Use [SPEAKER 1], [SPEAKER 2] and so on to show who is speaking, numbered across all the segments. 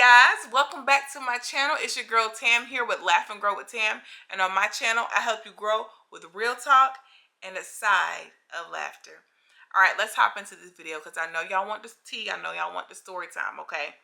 [SPEAKER 1] guys, welcome back to my channel. It's your girl Tam here with Laugh and Grow with Tam, and on my channel I help you grow with real talk and a side of laughter. All right, let's hop into this video because I know y'all want the tea. I know y'all want the story time. Okay,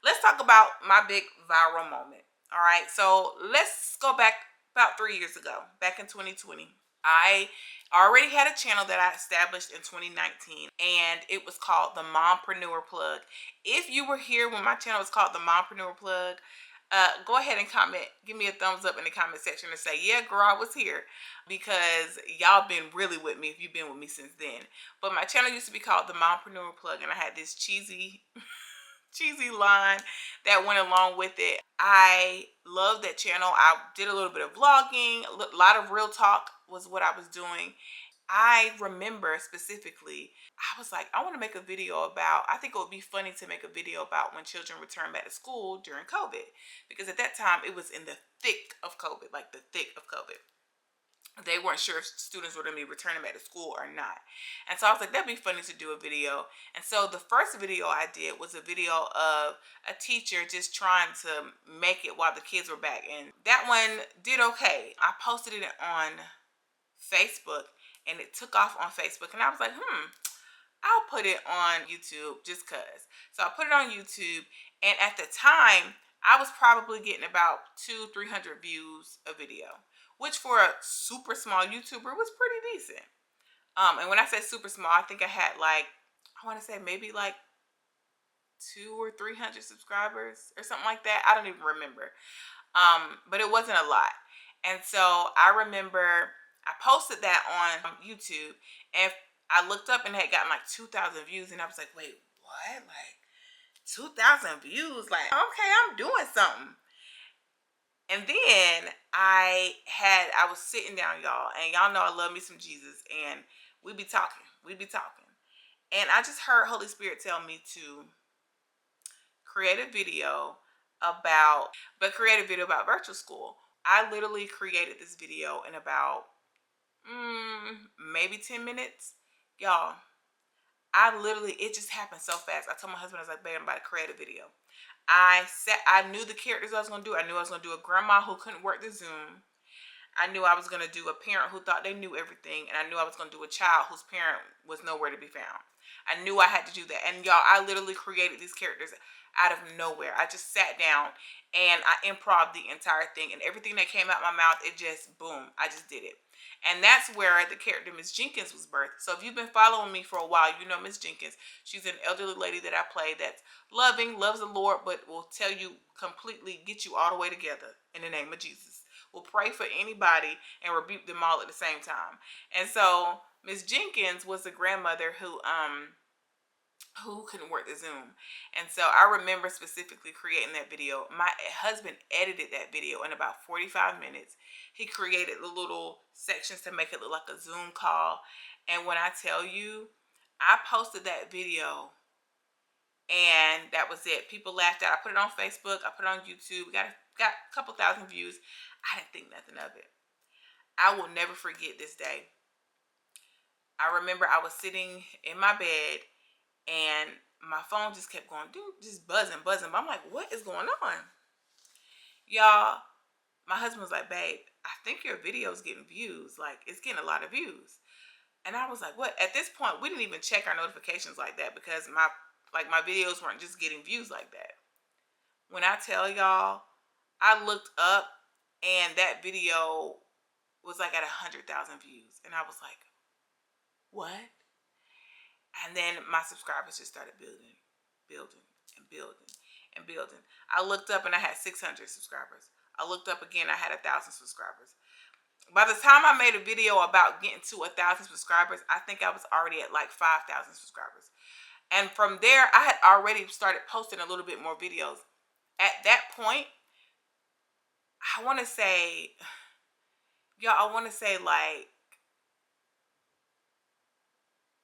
[SPEAKER 1] let's talk about my big viral moment. All right, so let's go back about 3 years ago, back in 2020. I already had a channel that I established in 2019, and it was called the Mompreneur Plug. If you were here when my channel was called the Mompreneur Plug, go ahead and comment. Give me a thumbs up in the comment section and say, yeah, girl, I was here, because y'all been really with me if you've been with me since then. But my channel used to be called the Mompreneur Plug, and I had this cheesy line that went along with it. I love that channel. I did a little bit of vlogging, a lot of real talk was what I was doing. I remember specifically, I was like, I want to make a video about, I think it would be funny to make a video about when children return back to school during COVID, because at that time it was in the thick of COVID, like the thick of COVID. They weren't sure if students were going to be returning back to school or not. And so I was like, that'd be funny to do a video. And so the first video I did was a video of a teacher just trying to make it while the kids were back. And that one did okay. I posted it on Facebook and it took off on Facebook. And I was like, I'll put it on YouTube just cause. So I put it on YouTube, and at the time I was probably getting about 200-300 views a video, which for a super small YouTuber was pretty decent. And when I say super small, I think I had like, I want to say maybe like 200 or 300 subscribers or something like that. I don't even remember. But it wasn't a lot. And so I remember I posted that on YouTube, and I looked up and it had gotten like 2,000 views, and I was like, wait, what? Like 2,000 views? Like, okay, I'm doing something. And then I was sitting down, y'all, and y'all know I love me some Jesus, and we'd be talking. And I just heard Holy Spirit tell me to create a video about virtual school. I literally created this video in about maybe 10 minutes. Y'all, it just happened so fast. I told my husband, I was like, babe, I'm about to create a video. I knew the characters I was going to do. I knew I was going to do a grandma who couldn't work the Zoom. I knew I was going to do a parent who thought they knew everything. And I knew I was going to do a child whose parent was nowhere to be found. I knew I had to do that. And y'all, I literally created these characters out of nowhere. I just sat down and I improv the entire thing. And everything that came out my mouth, it just, boom, I just did it. And that's where the character Miss Jenkins was birthed. So if you've been following me for a while, you know Miss Jenkins. She's an elderly lady that I play that's loving, loves the Lord, but will tell you completely, get you all the way together in the name of Jesus. Will pray for anybody and rebuke them all at the same time. And so Miss Jenkins was a grandmother who couldn't work the Zoom. And so I remember specifically creating that video. My husband edited that video in about 45 minutes. He created the little sections to make it look like a Zoom call. And when I tell you, I posted that video and that was it. People laughed at it. I put it on Facebook. I put it on YouTube. Got a couple thousand views. I didn't think nothing of it. I will never forget this day. I remember I was sitting in my bed and my phone just kept going, dude, just buzzing. But I'm like, what is going on? Y'all, my husband was like, babe, I think your video is getting views. Like, it's getting a lot of views. And I was like, what? At this point, we didn't even check our notifications like that, because my videos weren't just getting views like that. When I tell y'all, I looked up and that video was like at 100,000 views. And I was like, what? And then my subscribers just started building. I looked up and I had 600 subscribers. I looked up again, I had 1,000 subscribers. By the time I made a video about getting to 1,000 subscribers, I think I was already at like 5,000 subscribers. And from there, I had already started posting a little bit more videos. At that point, I want to say like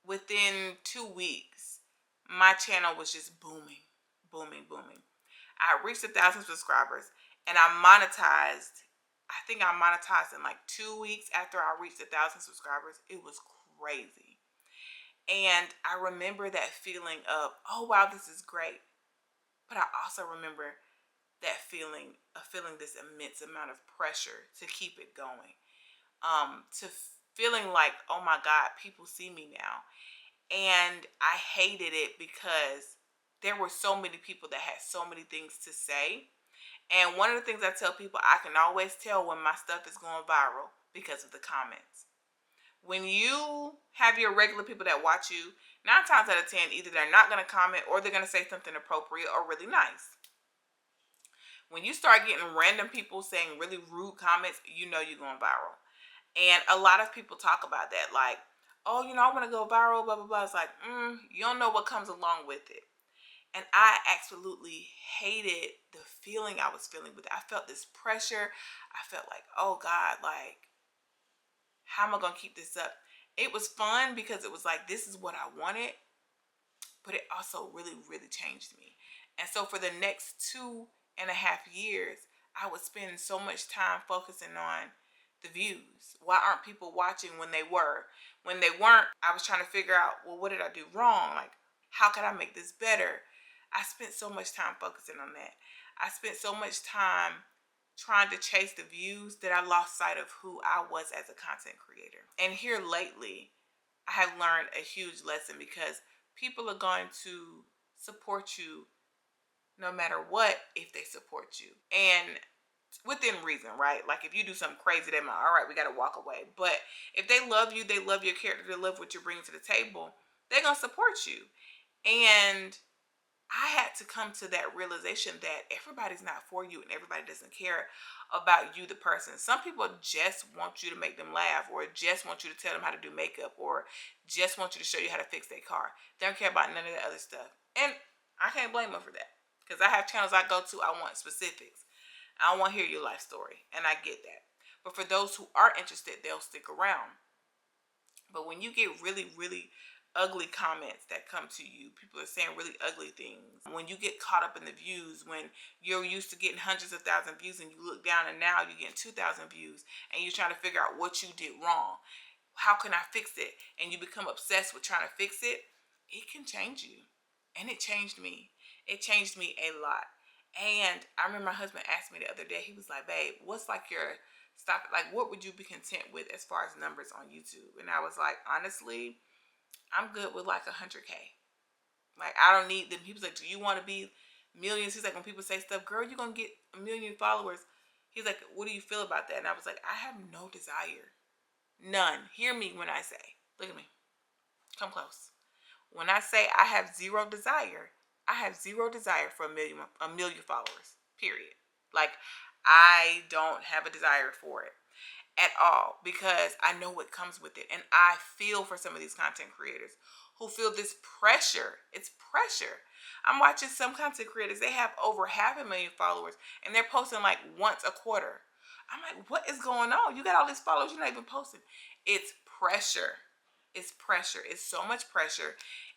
[SPEAKER 1] within 2 weeks, my channel was just booming. I reached 1,000 subscribers and I monetized. I think I monetized in like 2 weeks after I reached 1,000 subscribers. It was crazy. And I remember that feeling of, oh wow, this is great. But I also remember that feeling of feeling this immense amount of pressure to keep it going. To feeling like, oh my God, people see me now. And I hated it because there were so many people that had so many things to say. And one of the things I tell people, I can always tell when my stuff is going viral because of the comments. When you have your regular people that watch you, 9 times out of 10, either they're not going to comment or they're going to say something appropriate or really nice. When you start getting random people saying really rude comments, you know you're going viral. And a lot of people talk about that, like, oh, I want to go viral, blah, blah, blah. It's like, you don't know what comes along with it. And I absolutely hated the feeling I was feeling with it. I felt this pressure. I felt like, oh God, like, how am I going to keep this up? It was fun because it was like, this is what I wanted. But it also really, really changed me. And so for the next 2.5 years, I would spend so much time focusing on the views. Why aren't people watching when they were? When they weren't, I was trying to figure out, well, what did I do wrong? Like, how can I make this better? I spent so much time focusing on that. I spent so much time trying to chase the views that I lost sight of who I was as a content creator. And here lately, I have learned a huge lesson because people are going to support you no matter what if they support you. And within reason, right? Like if you do something crazy, they're like, all right, we got to walk away. But if they love you, they love your character, they love what you're bringing to the table, they're going to support you. And I had to come to that realization that everybody's not for you and everybody doesn't care about you, the person. Some people just want you to make them laugh, or just want you to tell them how to do makeup, or just want you to show you how to fix their car. They don't care about none of that other stuff. And I can't blame them for that, because I have channels I go to, I want specifics. I don't want to hear your life story, and I get that. But for those who are interested, they'll stick around. But when you get really, really ugly comments that come to you, people are saying really ugly things, when you get caught up in the views, when you're used to getting hundreds of thousands of views and you look down and now you're getting 2,000 views and you're trying to figure out what you did wrong, how can I fix it, and you become obsessed with trying to fix it, it can change you. And it changed me. It changed me a lot. And I remember my husband asked me the other day, he was like, babe, what's like your stop, like what would you be content with as far as numbers on YouTube? And I was like, honestly, I'm good with like 100K. Like, I don't need them. He was like, do you want to be millions? He's like, when people say stuff, girl, you're going to get 1 million followers. He's like, what do you feel about that? And I was like, I have no desire. None. Hear me when I say, look at me. Come close. When I say I have zero desire, I have zero desire for a million followers, period. Like, I don't have a desire for it at all, because I know what comes with it. And I feel for some of these content creators who feel this pressure. It's pressure. I'm watching some content creators, they have over 500,000 followers and they're posting like once a quarter. I'm like, what is going on? You got all these followers, you're not even posting. It's pressure. It's pressure. It's so much pressure,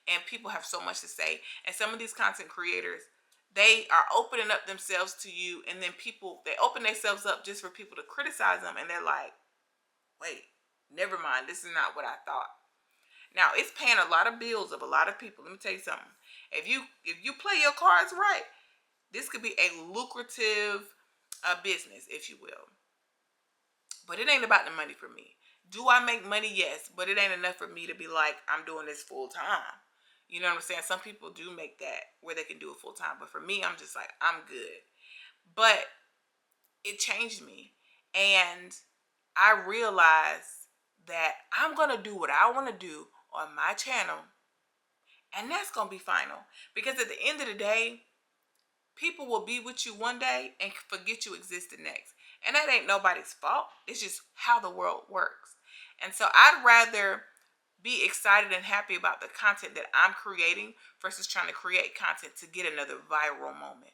[SPEAKER 1] and people have so much to say. And some of these content creators, they are opening up themselves to you, and then people, they open themselves up just for people to criticize them, and they're like, wait, never mind, this is not what I thought. Now, it's paying a lot of bills of a lot of people. Let me tell you something. If you play your cards right, this could be a lucrative business, if you will. But it ain't about the money for me. Do I make money? Yes, but it ain't enough for me to be like, I'm doing this full time. You know what I'm saying? Some people do make that where they can do it full time. But for me, I'm just like, I'm good. But it changed me. And I realized that I'm going to do what I want to do on my channel. And that's going to be final. Because at the end of the day, people will be with you one day and forget you existed next. And that ain't nobody's fault. It's just how the world works. And so I'd rather be excited and happy about the content that I'm creating versus trying to create content to get another viral moment.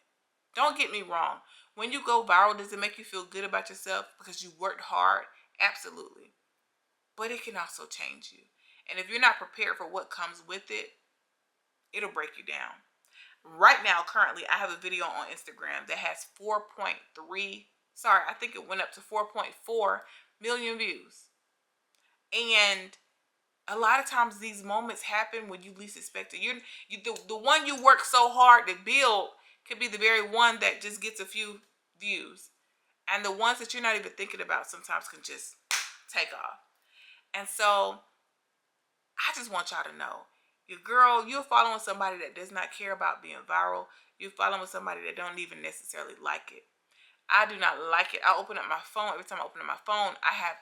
[SPEAKER 1] Don't get me wrong. When you go viral, does it make you feel good about yourself because you worked hard? Absolutely. But it can also change you. And if you're not prepared for what comes with it, it'll break you down. Right now, currently, I have a video on Instagram that has 4.3, I think it went up to 4.4 million views. And a lot of times these moments happen when you least expect it. The one you work so hard to build could be the very one that just gets a few views. And the ones that you're not even thinking about sometimes can just take off. And so I just want y'all to know, your girl, you're following somebody that does not care about being viral. You're following somebody that don't even necessarily like it. I do not like it. I open up my phone. Every time I open up my phone, I have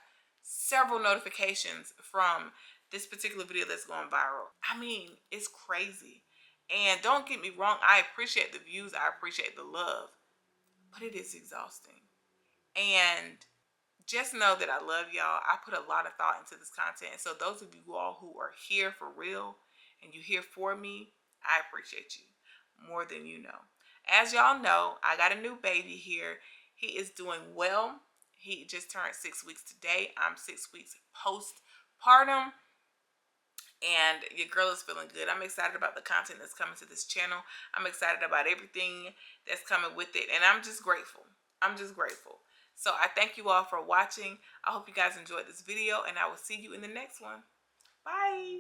[SPEAKER 1] several notifications from this particular video that's going viral. I mean, it's crazy. And don't get me wrong, I appreciate the views. I appreciate the love. But it is exhausting. And just know that I love y'all. I put a lot of thought into this content. And so those of you all who are here for real and you here for me, I appreciate you more than you know. As y'all know, I got a new baby here. He is doing well. He just turned 6 weeks today. I'm 6 weeks postpartum. And your girl is feeling good. I'm excited about the content that's coming to this channel. I'm excited about everything that's coming with it. And I'm just grateful. I'm just grateful. So I thank you all for watching. I hope you guys enjoyed this video, and I will see you in the next one. Bye.